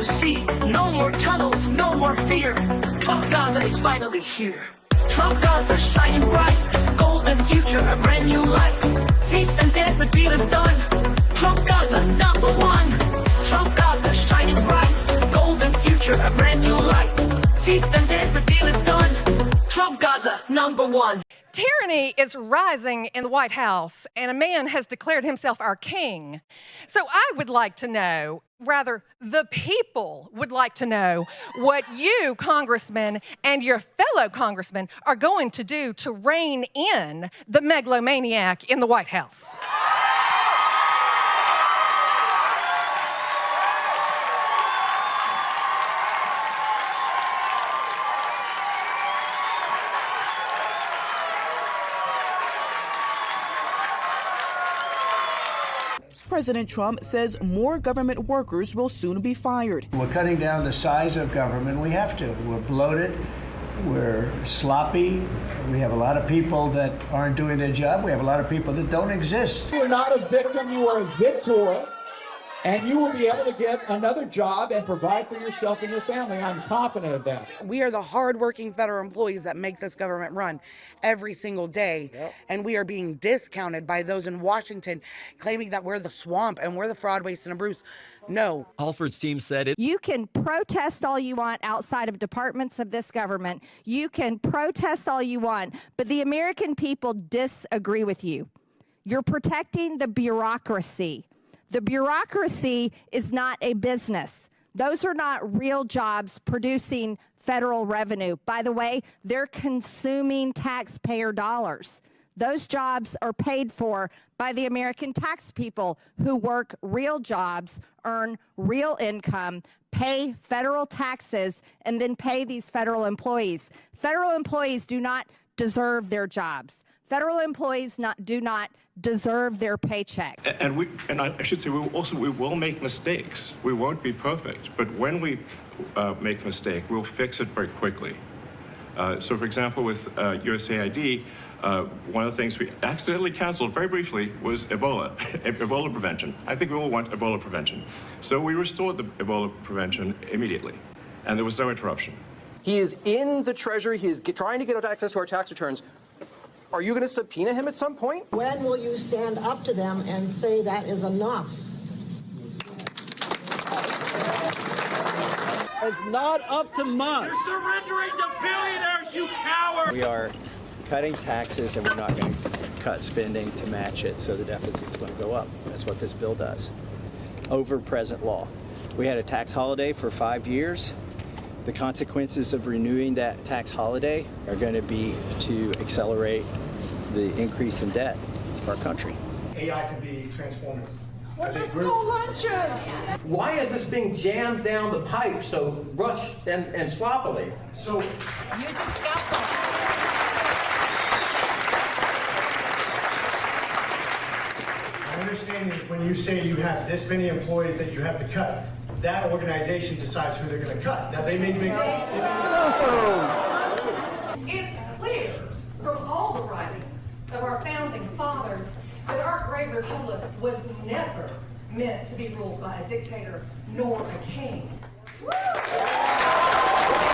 see. No more tunnels, no more fear. Trump Gaza is finally here. Trump Gaza shining bright. Golden future, a brand new light. Feast and dance, the deal is done. Trump Gaza, number one. Trump Gaza shining bright. Golden future, a brand new light. Feast and dance, the deal is done. Trump Gaza, number one. Tyranny is rising in the White House, and a man has declared himself our king. So I would like to know, rather, the people would like to know what you, congressmen, and your fellow congressmen are going to do to rein in the megalomaniac in the White House. President Trump says more government workers will soon be fired. We're cutting down the size of government. We have to. We're bloated. We're sloppy. We have a lot of people that aren't doing their job. We have a lot of people that don't exist. You're not a victim. You are a victor. And you will be able to get another job and provide for yourself and your family. I'm confident of that. We are the hardworking federal employees that make this government run every single day. Yep. And we are being discounted by those in Washington claiming that we're the swamp and we're the fraud, waste, and abuse. No. Halford's team said it. You can protest all you want outside of departments of this government. You can protest all you want, but the American people disagree with you. You're protecting the bureaucracy. The bureaucracy is not a business. Those are not real jobs producing federal revenue. By the way, they're consuming taxpayer dollars. Those jobs are paid for by the American tax people who work real jobs, earn real income, pay federal taxes, and then pay these federal employees. Federal employees do not deserve their jobs. Federal employees do not deserve their paycheck. And I should say, we will make mistakes. We won't be perfect, but when we make a mistake, we'll fix it very quickly. So, for example, with USAID, one of the things we accidentally canceled very briefly was Ebola, Ebola prevention. I think we all want Ebola prevention. So we restored the Ebola prevention immediately, and there was no interruption. He is in the Treasury. He is trying to get access to our tax returns. Are you going to subpoena him at some point? When will you stand up to them and say that is enough? It's not up to Musk. You're surrendering to billionaires, you coward! We are cutting taxes, and we're not going to cut spending to match it, so the deficit's going to go up. That's what this bill does. Over present law. We had a tax holiday for 5 years. The consequences of renewing that tax holiday are going to be to accelerate the increase in debt for our country. AI can be transformative. Well, let's go lunches! Why is this being jammed down the pipe so rushed and sloppily? So, use a scalpel. my understanding is when you say you have this many employees that you have to cut, that organization decides who they're going to cut. Now, they may make... It's clear from all the writings of our founding fathers that our great republic was never meant to be ruled by a dictator nor a king.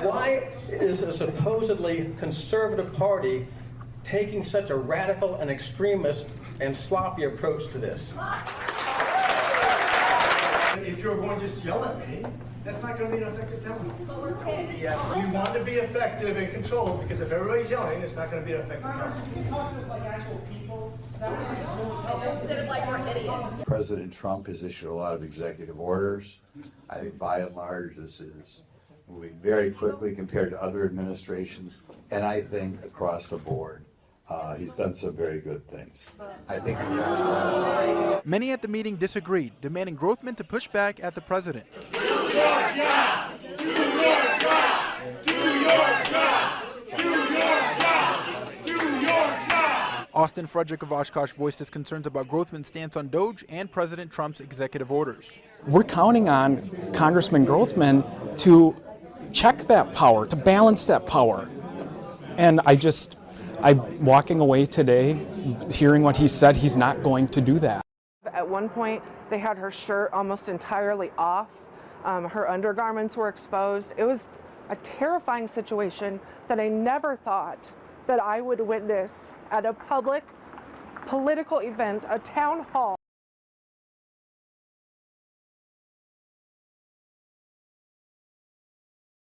Why is a supposedly conservative party taking such a radical and extremist and sloppy approach to this? If you're going to just yell at me, that's not going to be an effective penalty. But we're kids. Yeah, we want to be effective and controlled, because if everybody's yelling, it's not going to be an effective penalty. You can talk to us like actual people. That would really help. Instead of like we're idiots. President Trump has issued a lot of executive orders. I think by and large this is moving very quickly compared to other administrations, and I think across the board he's done some very good things. I think many at the meeting disagreed, demanding Grothman to push back at the president. Do your job! Do your job! Do your job! Do your job! Do your job! Austin Frederick of Oshkosh voiced his concerns about Grothman's stance on DOGE and President Trump's executive orders. We're counting on Congressman Grothman to check that power, to balance that power. And I'm walking away today hearing what he said. He's not going to do that. At one point, they had her shirt almost entirely off. Her undergarments were exposed. It was a terrifying situation that I never thought that I would witness at a public political event, a town hall.